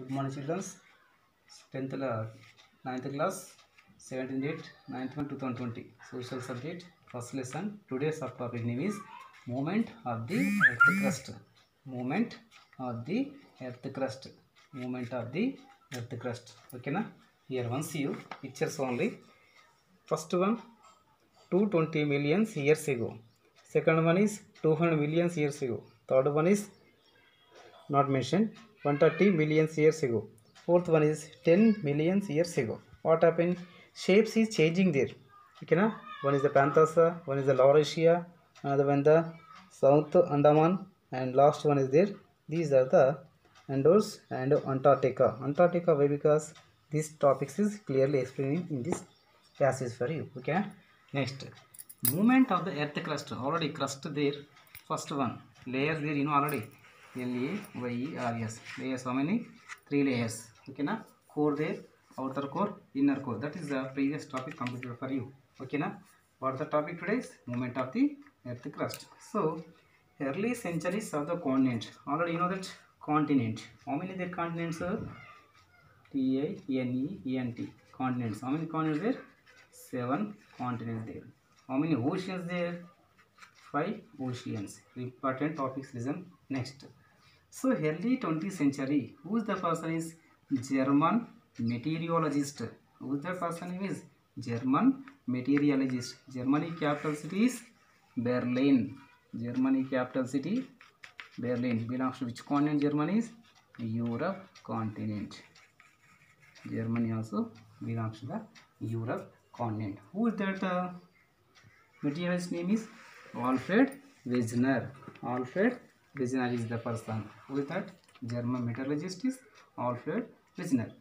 Good morning, children. 10th, 9th class, 17th date, 9th month 2020. Social subject, first lesson. Today's subtopic name is movement of the earth crust. Movement of the earth crust. Movement of the earth crust. Okay, na? Here once you pictures only. First one, 220 million years ago. Second one is 200 million years ago. Third one is not mentioned, 130 million years ago. Fourth one is 10 million years ago. What happened? Shapes is changing there. Okay, na? One is the Panthasa, one is the Laurasia, another one the South Andaman, and last one is there. These are the Andros and Antarctica. Antarctica, why? Because this topics is clearly explaining in this passage for you. Okay, next, movement of the earth crust. Already crust there. First one, layers there, you know already. LAYERS. Layers, how many? 3 layers. Okay, na? Core there, outer core, inner core. That is the previous topic completed for you. Okay, na? What is the topic today? Is movement of the earth crust. So, early centuries of the continent. Already you know that continent. How many there continents? TINENT. Continents. How many continents there? 7 continents there. How many oceans there? 5 oceans. Important topics. Listen next. So early 20th century, who is the person is German meteorologist. Who is the person name is German meteorologist. Germany capital city is Berlin. Germany capital city Berlin. Belongs to which continent? Germany is Europe continent. Germany also belongs to the Europe continent. Who is that meteorologist name is Alfred Wegener. Alfred Wegener is the person. Who is that? German meteorologist is Alfred Wegener.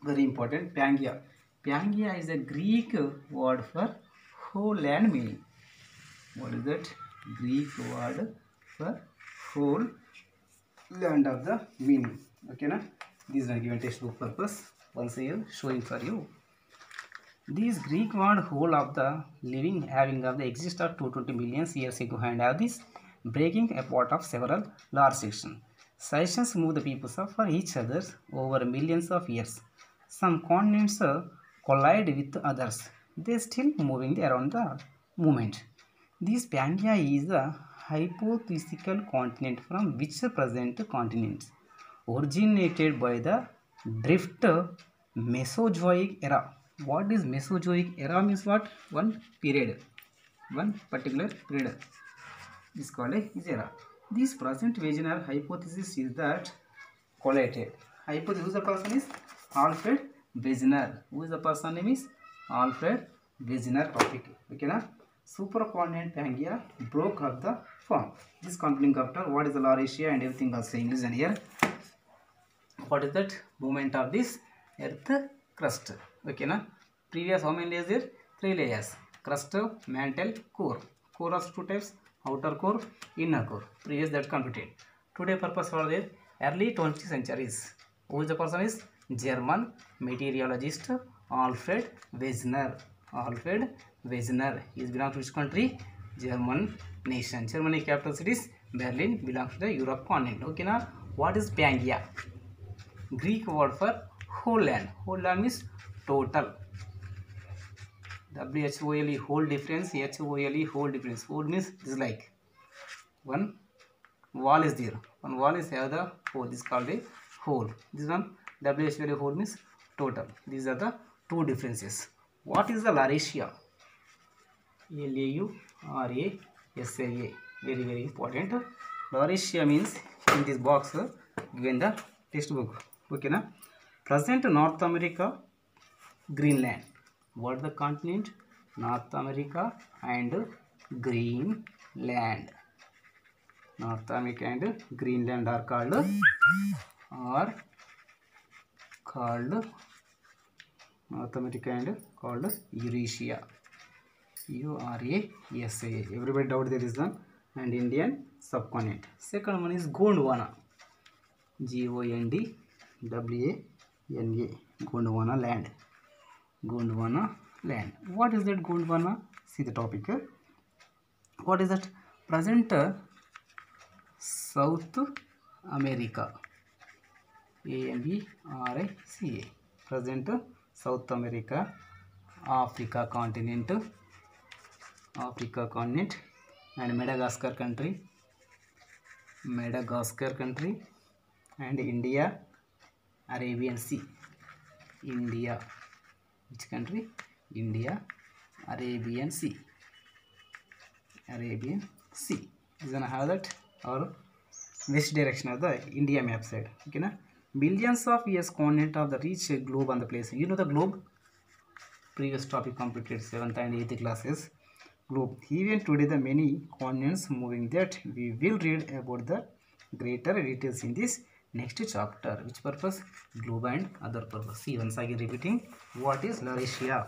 Very important. Pangaea. Pangaea is a Greek word for whole land meaning. What is that? Greek word for whole land of the meaning. Okay, na? These are given textbook purpose. Once here showing for you. These Greek word whole of the living having of the exist of 220 million years ago and have this breaking apart of several large sections. Sections move the peoples for each other over millions of years. Some continents collide with others. They still moving around the movement. This Pangaea is a hypothetical continent from which present continents originated by the drift Mesozoic era. What is Mesozoic era means? What? One period, one particular period is called a era. This present Wegener hypothesis is that collided. Hypothesis, who the person is? Alfred Wegener. Who is the person name is? Alfred Wegener topic. Okay, na? Supercontinent Pangaea broke up the form. This conflict after what is the Laurasia and everything also English and here. What is that? Movement of this earth crust. Okay, na? Previous how many layers there? 3 layers. Crust, mantle, core. Core of 2 types. Outer core, inner core. Previous that completed. Today purpose for the early 20th centuries. Who is the person is? German meteorologist Alfred Wegener. Alfred Wegener. He is belongs to which country? German nation. Germany capital city is Berlin. Belongs to the Europe continent. Okay, now what is Pangaea? Greek word for whole land. Whole land means total. WHOLE whole difference. HOLE whole difference. Whole means this like one wall is there. One wall is have the whole. This is called a whole. This one WHOLE whole means total. These are the two differences. What is the Laurasia? LAURASIA. Very very important. Laurasia means in this box given the textbook. Okay, na? Present North America, Greenland. What the continent? North America and Greenland. North America and Greenland are called North America and called Eurasia. URASA. Everybody doubt there is one. And Indian subcontinent. Second one is Gondwana. GONDWANA. Gondwana land. Gondwana land. What is that Gondwana? See the topic. What is that? Present South America. America. Present South America, Africa continent, and Madagascar country, and India, Arabian Sea. India, which country? India, Arabian Sea. Is gonna have that or west direction of the India map side. Okay, na? Millions of years continent of the rich globe on the place. You know the globe? Previous topic completed 7th and 8th classes. Globe. Even today the many continents moving that we will read about the greater details in this next chapter. Which purpose? Globe and other purpose. See, once again repeating, what is Laurasia?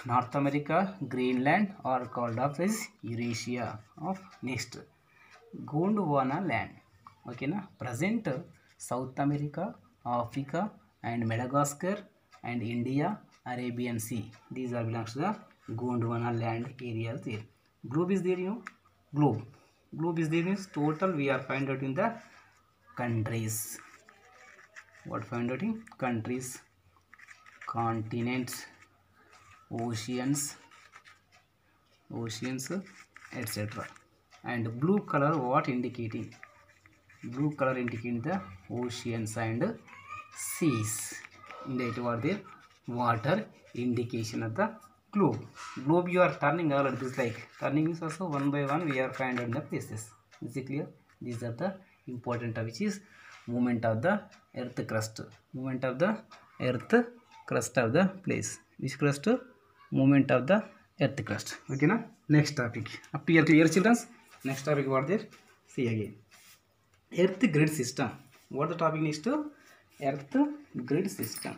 North America, Greenland are called of as Eurasia. Of next, Gondwana land. Okay, na? Present South America, Africa, and Madagascar, and India, Arabian Sea. These are belongs to the Gondwana land areas there. Globe is there, you know. Globe is there means total we are find out in the countries. What find out in countries, continents, oceans, etc. And blue color what indicating? Blue color indicating the oceans and seas. Indicate what there? Water indication of the globe. Globe you are turning all of this, like turning means also one by one we are find out the places. Is it clear? These are the important which is movement of the earth crust. Movement of the earth crust of the place. Which crust? Movement of the earth crust. Okay, na? Next topic. Up here clear, children? Next topic what there? See again. Earth grid system. What the topic is to? Earth grid system.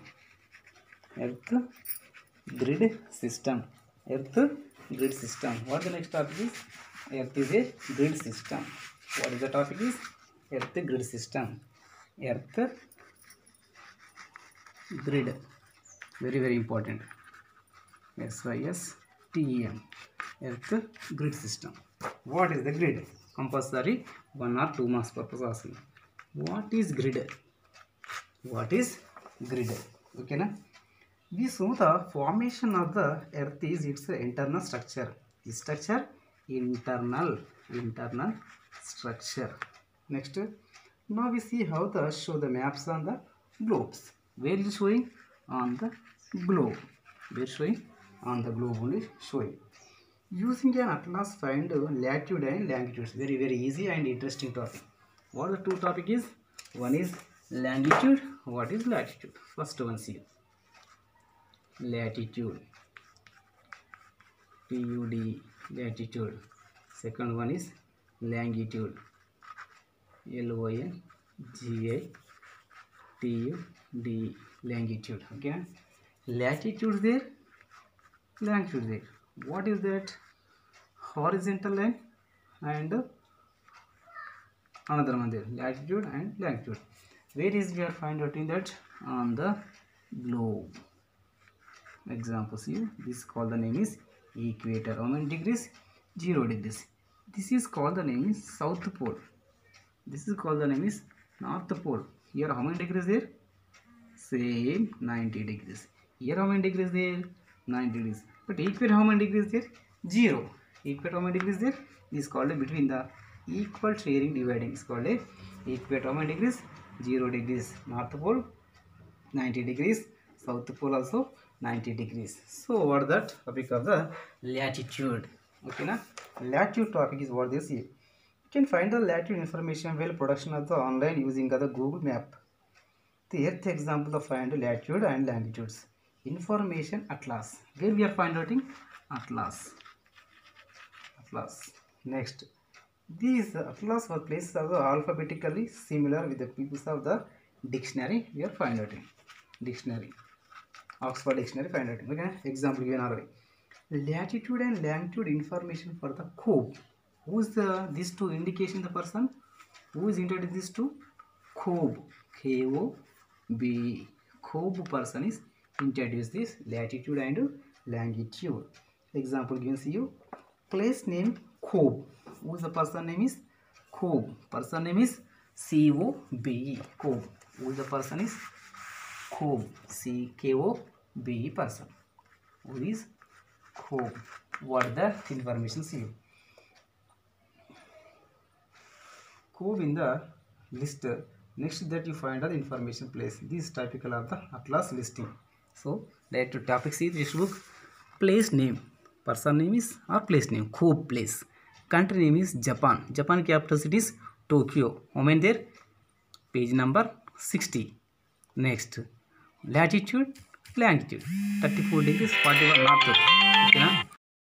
Earth grid system. What the next topic is? Earth is a grid system. What is the topic is? Earth grid system. Earth grid. Very important. SYSTEM. Earth grid system. What is the grid? Compulsory 1 or 2 marks purpose asking. What is grid? Okay, na? We saw the formation of the earth is its internal structure. This structure, internal structure. Next, now we see how to show the maps on the globes. Where is showing? On the globe. Where showing? On the globe only showing. Using an atlas find latitude and longitude. Very easy and interesting topic. What the two topic is? One is longitude. What is latitude? First one see. Latitude. TUD. Latitude. Second one is longitude. LONGITUD. Longitude. Okay. Latitude there. Longitude there. What is that? Horizontal line and another one there. Latitude and longitude. Where is we are find out in that? On the globe. Example see, this called the name is equator. How many degrees? 0 degrees. This is called the name is South Pole. This is called the name is North Pole. Here how many degrees there? Same 90 degrees. Here how many degrees there? 90 degrees. But equator how many degrees there? 0. Equator how many degrees there? This is called a between the equal sharing dividing. It's called a equator how many degrees? 0 degrees. North Pole 90 degrees. South Pole also 90 degrees. So what that topic of the latitude. Okay, na? Latitude topic is what this is. You can find the latitude information while production of the online using the Google map. The earth example of find latitude and longitudes. Information atlas. Where we are find out in atlas. Next, these atlas were places are alphabetically similar with the pieces of the dictionary. We are find out in dictionary. Oxford dictionary find out. Okay. Example given already. Latitude and longitude information for the Kobe. Who is these two indication the person? Who is introduced these two? Kobe. K-O-B. Kobe person is introduced this latitude and longitude. Example given see you. Place name Kobe. Who is the person name is? Kobe. Person name is C-O-B-E. Kobe. Who is the person is Khob, C-K-O-B-E person. Who is Khob? What the information see? Khob in the list. Next that you find the information place. This is typical of the atlas listing. So direct to topic C textbook. Place name. Person name is or place name. Khob place. Country name is Japan. Japan capital city is Tokyo. Moment there. Page number 60. Next. Latitude, longitude. 34 degrees 41 north. Okay,